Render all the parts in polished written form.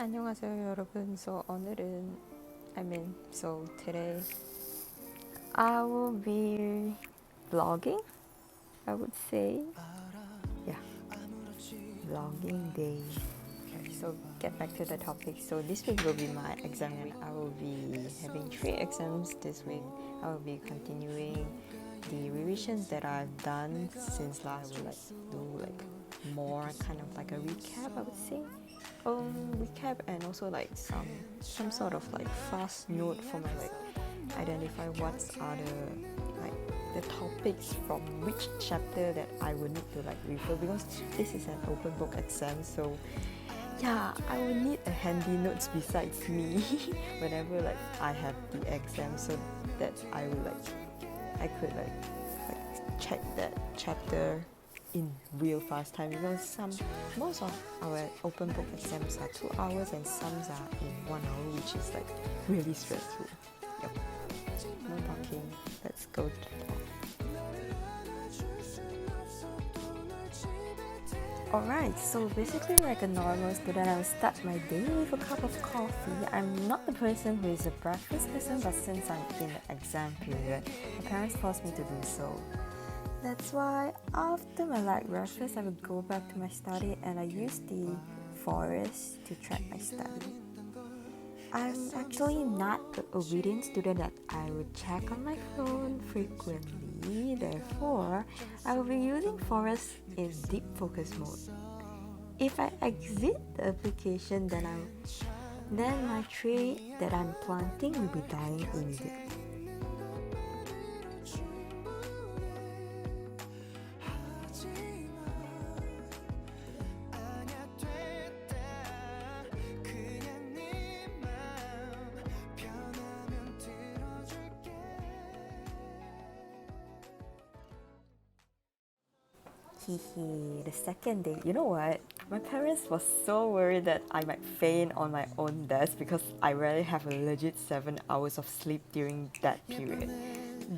안녕하세요 여러분. Today I will be vlogging, I would say. Yeah, vlogging day. Okay, so get back to the topic. So this week will be my exam week. I will be having 3 exams this week. I will be continuing the revisions that I've done since last. I will do more kind of like a recap, I would say. Recap, and also some sort of fast note for my identify what are the topics from which chapter that I will need to refer, because this is an open book exam. So yeah, I will need a handy notes besides me whenever I have the exam, so that I could check that chapter in real fast time, because most of our open book exams are 2 hours and some are in 1 hour, which is really stressful. Yep. No talking, let's go to the talk. Alright, so basically like a normal student, I will start my day with a cup of coffee. I'm not the person who is a breakfast person, but since I'm in the exam period, my parents forced me to do so. That's why after my light breakfast, I would go back to my study, and I use the forest to track my study. I'm actually not an obedient student that I would check on my phone frequently. Therefore, I will be using forest in deep focus mode. If I exit the application, then my tree that I'm planting will be dying immediately. Hehe, the second day, you know what? My parents were so worried that I might faint on my own desk, because I rarely have a legit 7 hours of sleep during that period.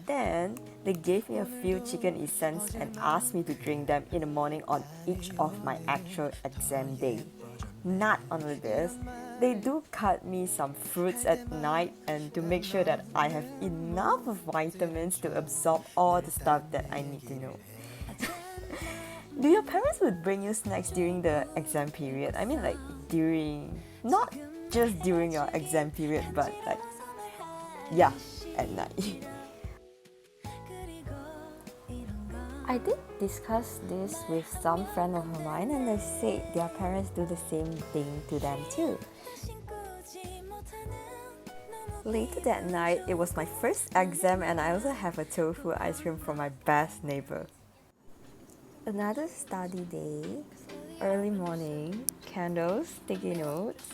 Then they gave me a few chicken essence and asked me to drink them in the morning on each of my actual exam day. Not only this, they do cut me some fruits at night, and to make sure that I have enough of vitamins to absorb all the stuff that I need to know. Do your parents would bring you snacks during the exam period? I mean not just during your exam period, but yeah, at night. I did discuss this with some friend of mine, and they said their parents do the same thing to them too. Later that night, it was my first exam, and I also have a tofu ice cream from my best neighbor. Another study day, early morning, candles, sticky notes,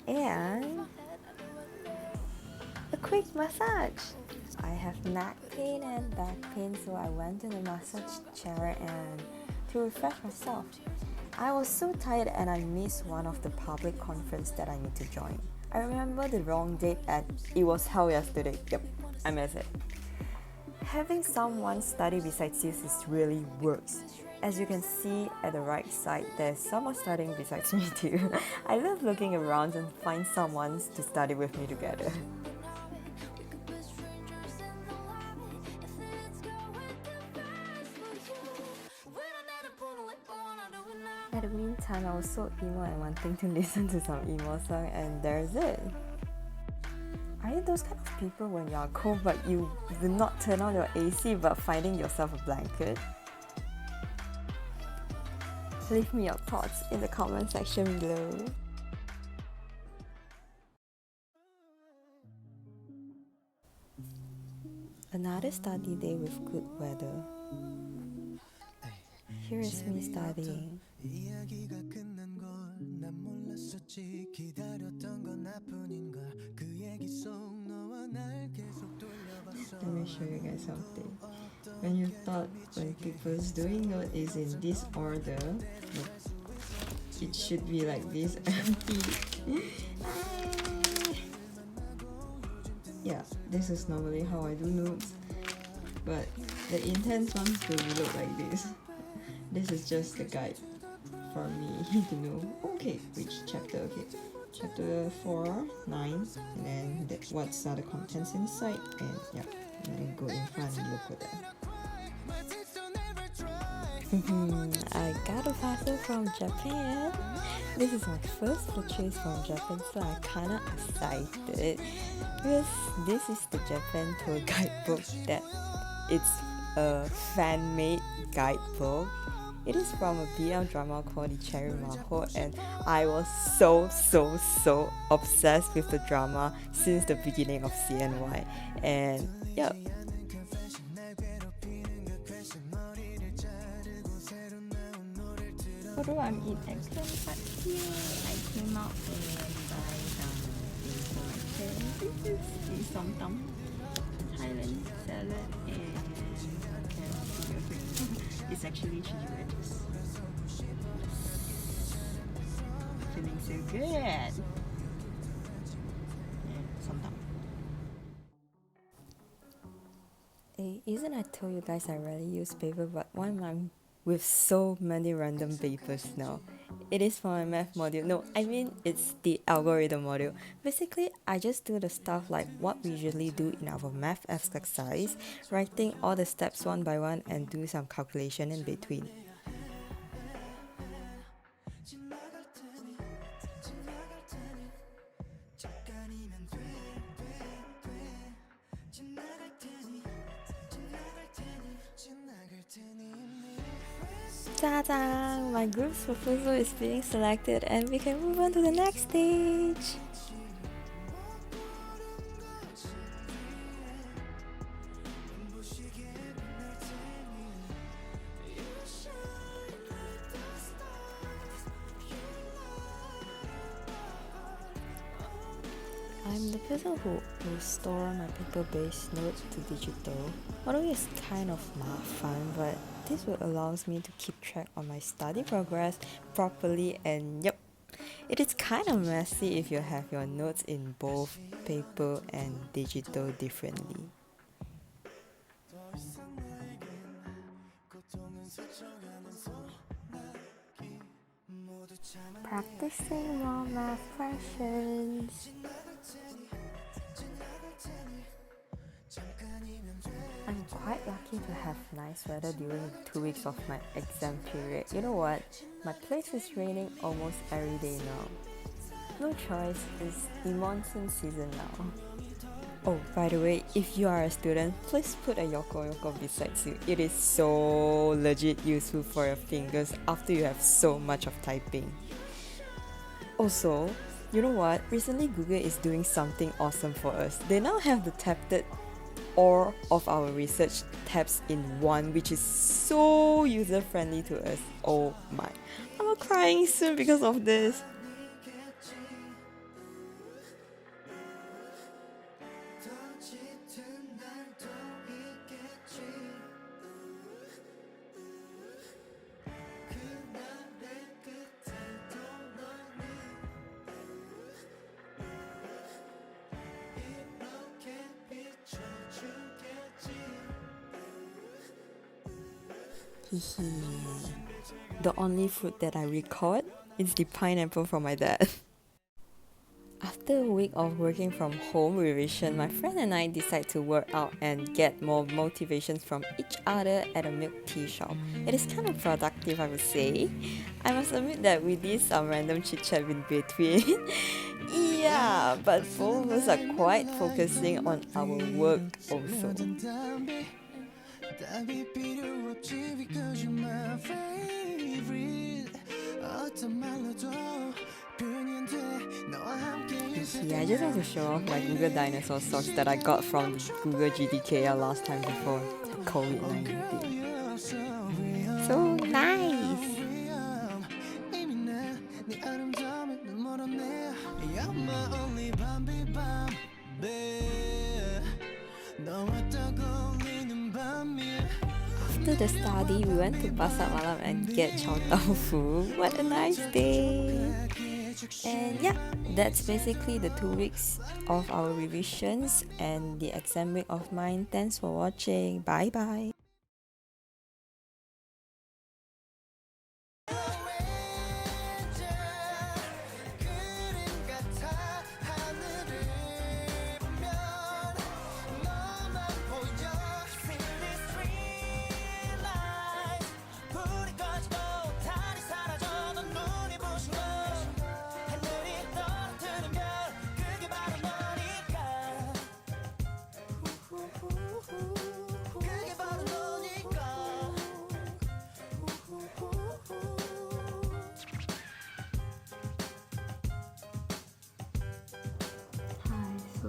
and a quick massage. I have neck pain and back pain, so I went to the massage chair and to refresh myself. I was so tired, and I missed one of the public conference that I need to join. I remember the wrong date, and it was held yesterday. Yep, I missed it. Having someone study besides you really works. As you can see at the right side, there's someone studying besides me too. I love looking around and find someone to study with me together. At the meantime, I was so emo and wanting to listen to some emo song, and there's it. Are you those kind of people when you're cold but you will not turn on your AC but finding yourself a blanket? Leave me your thoughts in the comment section below. Another study day with good weather. Here is me studying. Let me show you guys something. When you thought when people's doing note is in this order, it should be like this empty. Yeah, this is normally how I do notes, but the intense ones will look like this. This is just the guide for me to know. Okay, which chapter? Okay, chapter 4, 9, and then what are the contents inside, and yeah, and then go in front and look at that. I got a parcel from Japan. This is my first purchase from Japan, so I'm kinda excited because this is the Japan tour guidebook that it's a fan-made guidebook. It is from a BL drama called The Cherry Maho, and I was so obsessed with the drama since the beginning of CNY. And yeah. Although I'm in exam but here, I came out and buy some things for my parents. This is the som tam, Thailand salad, and carrot yogurt. It's actually chili wedges. Feeling so good. Yeah, som tam. Hey, isn't I told you guys I rarely use paper, but why am I with so many random papers now? It is for my math module. No, I mean it's the algorithm module. Basically, I just do the stuff like what we usually do in our math exercise, writing all the steps one by one and do some calculation in between. Ta-da! My group's proposal is being selected and we can move on to the next stage! I'm the person who will store my paper-based notes to digital. Although it's kind of fun, but this will allows me to keep track on my study progress properly, and yep, it is kind of messy if you have your notes in both paper and digital differently. Practicing more math questions. I'm quite lucky to have nice weather during 2 weeks of my exam period. You know what? My place is raining almost every day now. No choice, it's the monsoon season now. Oh, by the way, if you are a student, please put a yoko beside you. It is so legit useful for your fingers after you have so much of typing. Also, you know what? Recently Google is doing something awesome for us. They now have the tabbed all of our research tabs in one, which is so user friendly to us. Oh my, I'm crying soon because of this. Hehe. The only fruit that I record is the pineapple from my dad. After a week of working from home revision, my friend and I decide to work out and get more motivations from each other at a milk tea shop. It is kind of productive, I would say. I must admit that we did some random chit chat in between. Yeah, but both of us are quite focusing on our work also. Yeah, I just want to show off my Google dinosaur socks that I got from the Google GDKL last time before COVID-19. So nice! After the study, we went to Pasar Malam and get chow tofu. What a nice day! And yeah, that's basically the 2 weeks of our revisions and the exam week of mine. Thanks for watching. Bye bye. Hi, so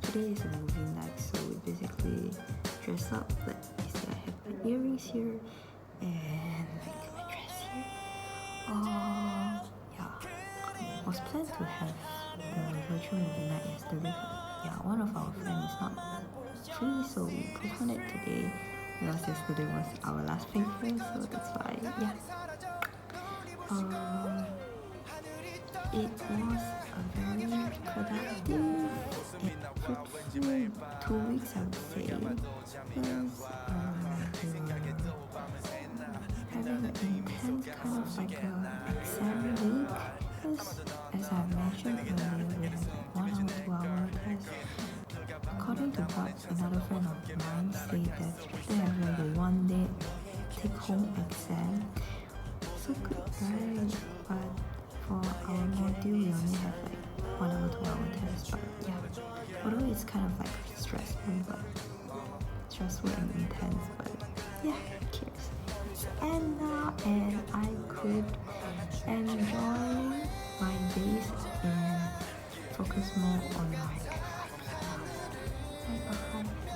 today is a movie night, so we basically dress up. But you see, I have my earrings here and like my dress here. Yeah, was planned to have the virtual movie night yesterday, but yeah, one of our friends is not free, so we postponed it today because yesterday was our last paper, so that's why, yeah. It was a very productive and fruitful 2 weeks, I would say, because we were having an intense kind of like a exam week. Because as I mentioned earlier, we had like 1 hour, 2 hour test. According to what another friend of mine said, that they have like a 1 day take-home exam. So good, right? But for our module, we only have like 1 hour, 2 hour test. But yeah, although it's kind of like stressful, and intense, but yeah, who cares? It's end now, and I could enjoy my days and focus more on my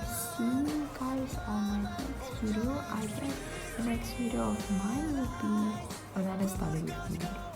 see you guys on my next video. I guess the next video of mine will be another study with video.